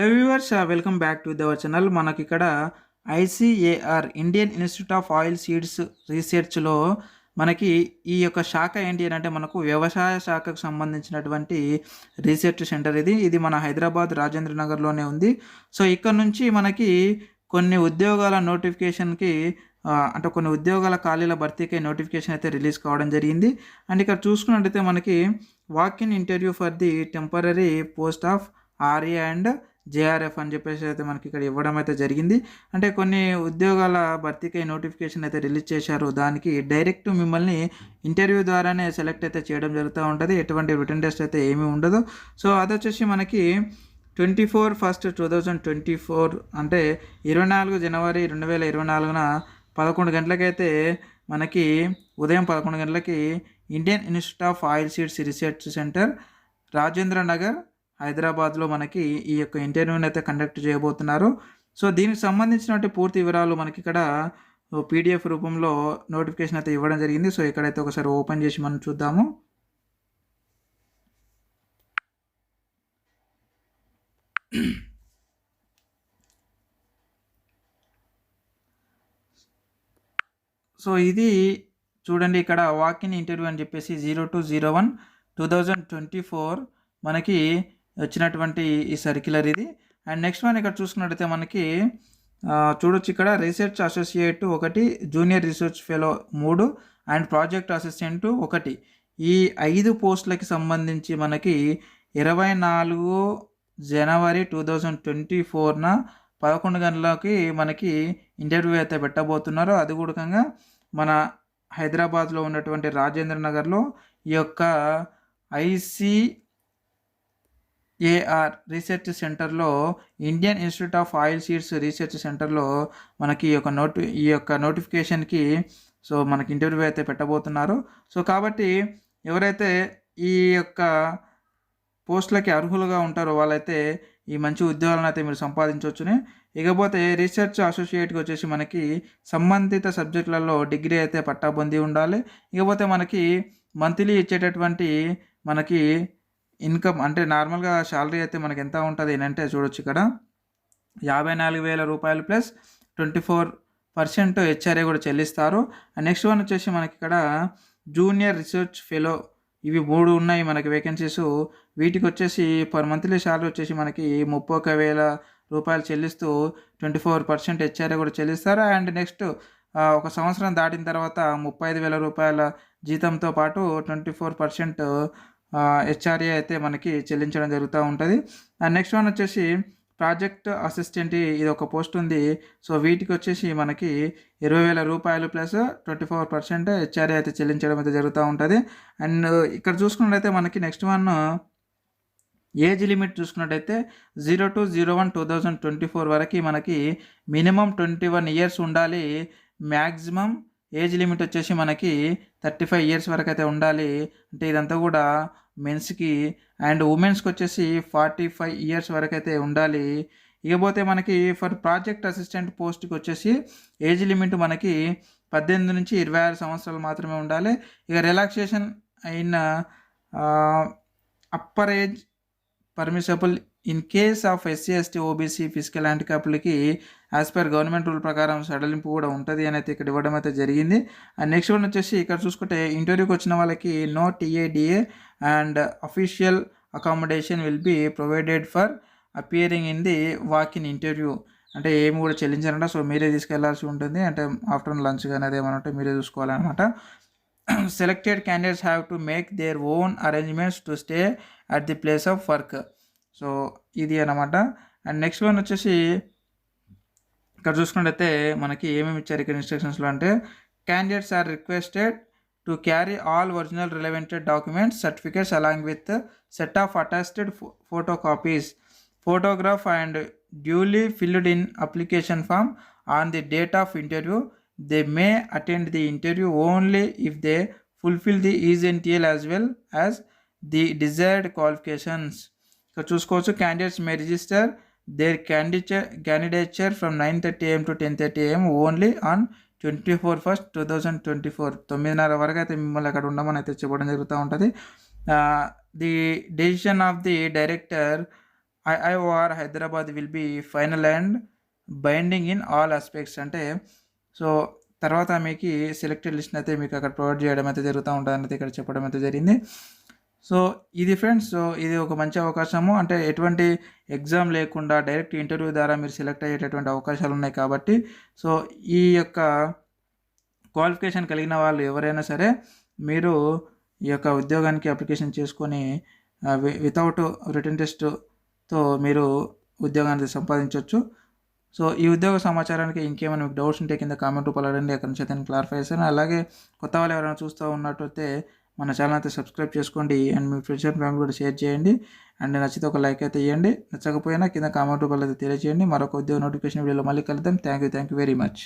Hello viewers, welcome back to our channel. మనకి ఇక్కడ ICAR Indian institute of oil seeds రీసెర్చ్లో మనకి ఈ యొక్క శాఖ ఏంటి అని అంటే మనకు వ్యవసాయ శాఖకు సంబంధించినటువంటి రీసెర్చ్ సెంటర్ ఇది మన హైదరాబాద్ రాజేంద్ర నగర్లోనే ఉంది. సో ఇక్కడ నుంచి మనకి కొన్ని ఉద్యోగాల నోటిఫికేషన్కి అంటే కొన్ని ఉద్యోగాల ఖాళీల భర్తీకి నోటిఫికేషన్ అయితే రిలీజ్ కావడం జరిగింది. అండ్ ఇక్కడ చూసుకున్నట్టయితే మనకి walk in interview for the temporary post of RA and JRF అని చెప్పేసి అయితే మనకి ఇక్కడ ఇవ్వడం అయితే జరిగింది. అంటే కొన్ని ఉద్యోగాల భర్తీకి నోటిఫికేషన్ అయితే రిలీజ్ చేశారు. దానికి డైరెక్ట్ మిమ్మల్ని ఇంటర్వ్యూ ద్వారానే సెలెక్ట్ అయితే చేయడం జరుగుతూ ఉంటుంది. ఎటువంటి రిటర్న్ టెస్ట్ అయితే ఏమీ ఉండదు. సో అది వచ్చేసి మనకి 24/1/2024 అంటే 24 జనవరి 2024న 11 గంటలకైతే మనకి ఉదయం 11 గంటలకి Indian institute of oil seeds research centre Rajendra Nagar హైదరాబాద్లో మనకి ఈ యొక్క ఇంటర్వ్యూని అయితే కండక్ట్ చేయబోతున్నారు. సో దీనికి సంబంధించినటువంటి పూర్తి వివరాలు మనకి ఇక్కడ పీడిఎఫ్ రూపంలో నోటిఫికేషన్ అయితే ఇవ్వడం జరిగింది. సో ఇక్కడైతే ఒకసారి ఓపెన్ చేసి మనం చూద్దాము. సో ఇది చూడండి, ఇక్కడ వాక్ ఇన్ ఇంటర్వ్యూ అని చెప్పేసి 02/01/2024 మనకి వచ్చినటువంటి ఈ సర్క్యులర్ ఇది. అండ్ నెక్స్ట్ వన్ ఇక్కడ చూసుకున్నట్టయితే మనకి చూడొచ్చు, ఇక్కడ research associate 1, junior research fellow 3 and project assistant 1. ఈ 5 పోస్టులకి సంబంధించి మనకి 24 జనవరి 2024న 11 గంటలకి మనకి ఇంటర్వ్యూ అయితే పెట్టబోతున్నారు. అది కూడా మన హైదరాబాద్లో ఉన్నటువంటి రాజేంద్ర నగర్లో ఈ యొక్క ఐసీఏఆర్ రీసెర్చ్ సెంటర్లో Indian institute of oil seeds research సెంటర్లో మనకి ఈ యొక్క నోటిఫికేషన్కి సో మనకి ఇంటర్వ్యూ అయితే పెట్టబోతున్నారు. సో కాబట్టి ఎవరైతే ఈ యొక్క పోస్టులకి అర్హులుగా ఉంటారో వాళ్ళైతే ఈ మంచి ఉద్యోగాలను అయితే మీరు సంపాదించవచ్చునే. ఇకపోతే రీసెర్చ్ అసోసియేట్కి వచ్చేసి మనకి సంబంధిత సబ్జెక్టులలో డిగ్రీ అయితే పట్టాబొంది ఉండాలి. ఇకపోతే మనకి మంత్లీ ఇచ్చేటటువంటి మనకి ఇన్కమ్ అంటే నార్మల్గా శాలరీ అయితే మనకి ఎంత ఉంటుంది అంటే చూడొచ్చు, ఇక్కడ 54,000 రూపాయలు ప్లస్ 24% హెచ్ఆర్ఏ కూడా చెల్లిస్తారు. అండ్ నెక్స్ట్ వన్ వచ్చేసి మనకి ఇక్కడ జూనియర్ రీసెర్చ్ ఫెలో, ఇవి 3 ఉన్నాయి మనకి వేకెన్సీస్. వీటికి వచ్చేసి పర్ మంత్లీ శాలరీ వచ్చేసి మనకి 31,000 రూపాయలు చెల్లిస్తూ 24% హెచ్ఆర్ఏ కూడా చెల్లిస్తారు. అండ్ నెక్స్ట్ ఒక సంవత్సరం దాటిన తర్వాత 35,000 రూపాయల జీతంతో పాటు 24% హెచ్ఆర్ఏ అయితే మనకి చెల్లించడం జరుగుతూ ఉంటుంది. అండ్ నెక్స్ట్ వన్ వచ్చేసి ప్రాజెక్ట్ అసిస్టెంట్, ఇది ఒక పోస్ట్ ఉంది. సో వీటికి వచ్చేసి మనకి 20,000 రూపాయలు ప్లస్ 24% హెచ్ఆర్ఏ అయితే చెల్లించడం అయితే జరుగుతూ ఉంటుంది. అండ్ ఇక్కడ చూసుకున్నట్లయితే మనకి నెక్స్ట్ వన్ ఏజ్ లిమిట్ చూసుకున్నట్టయితే 02/01/2024 వరకు మనకి మినిమం 21 ఇయర్స్ ఉండాలి. మ్యాక్సిమం ఏజ్ లిమిట్ వచ్చేసి మనకి 35 ఇయర్స్ వరకు అయితే ఉండాలి. అంటే ఇదంతా కూడా మెన్స్కి. అండ్ ఉమెన్స్కి వచ్చేసి 45 ఇయర్స్ వరకు అయితే ఉండాలి. ఇకపోతే మనకి ఫర్ ప్రాజెక్ట్ అసిస్టెంట్ పోస్ట్కి వచ్చేసి ఏజ్ లిమిట్ మనకి 18 నుంచి 26 సంవత్సరాలు మాత్రమే ఉండాలి. ఇక రిలాక్సేషన్ అయిన upper age permissible in case of SC ST OBC physical హ్యాండిక్యాప్లకి యాజ్ పర్ గవర్నమెంట్ రూల్ ప్రకారం సడలింపు కూడా ఉంటుంది అని అయితే ఇక్కడ ఇవ్వడం అయితే జరిగింది. అండ్ నెక్స్ట్ వన్ వచ్చేసి ఇక్కడ చూసుకుంటే ఇంటర్వ్యూకి వచ్చిన వాళ్ళకి no TA DA and official accommodation will be provided for appearing in the walk in interview. అంటే ఏమి కూడా చెల్లించారంట. సో మీరే తీసుకెళ్లాల్సి ఉంటుంది. అంటే ఆఫ్టర్నూన్ లంచ్ కానీ అదేమన్నా ఉంటే మీరే చూసుకోవాలన్నమాట. Selected candidates have to make their own arrangements to stay at the place of work. So ఇది అన్నమాట. అండ్ నెక్స్ట్ వన్ వచ్చేసి ఇక్కడ చూసుకున్నట్టయితే మనకి ఏమేమి ఇచ్చారు ఇక్కడ ఇన్స్ట్రక్షన్స్లో అంటే candidates are requested to carry all original relevant documents certificates along with set of attached photo copies, photograph and duly filled in application form on the date of interview. They may attend the interview only if they fulfill the ESNTL as well as the desired qualifications. So చూసుకోవచ్చు, candidates may register their candidature from 9:30 AM to 10:30 AM only on 24/1/2024. 9:30 వరకు అయితే మిమ్మల్ని అక్కడ ఉండమని అయితే చెప్పడం జరుగుతూ ఉంటుంది. The decision of the director IIOR Hyderabad will be final and binding in all aspects అంటే సో తర్వాత మీకు సెలెక్టెడ్ లిస్ట్ అయితే మీకు అక్కడ ప్రొవైడ్ చేయడం అయితే జరుగుతూ ఉంటుందని అయితే ఇక్కడ చెప్పడం అయితే జరిగింది. సో ఇది ఫ్రెండ్స్, సో ఇది ఒక మంచి అవకాశము. అంటే ఎటువంటి ఎగ్జామ్ లేకుండా డైరెక్ట్ ఇంటర్వ్యూ ద్వారా మీరు సెలెక్ట్ అయ్యేటటువంటి అవకాశాలు ఉన్నాయి కాబట్టి సో ఈ యొక్క క్వాలిఫికేషన్ కలిగిన వాళ్ళు ఎవరైనా సరే మీరు ఈ యొక్క ఉద్యోగానికి అప్లికేషన్ చేసుకొని వితౌట్ రిటర్న్ టెస్ట్తో మీరు ఉద్యోగాన్ని సంపాదించవచ్చు. సో ఈ ఉద్యోగ సమాచారానికి ఇంకేమైనా మీకు డౌట్స్ ఉంటే కింద కామెంట్ రూపాయలు అడగండి, అక్కడ నుంచి అయితే నేను క్లారిఫై చేస్తాను. అలాగే కొత్త వాళ్ళు ఎవరైనా చూస్తూ ఉన్నట్టయితే మన ఛానల్ అయితే సబ్స్క్రైబ్ చేసుకోండి and me friends and family కూడా షేర్ చేయండి. అండ్ నచ్చితే ఒక లైక్ అయితే ఇవ్వండి, నచ్చకపోయినా కింద కామెంట్ రూపాయలు అయితే తెలియజేయండి. మరొక ఉద్యోగ నోటిఫికేషన్ వీడియోలో మళ్ళీ కలుద్దాం. Thank you very much.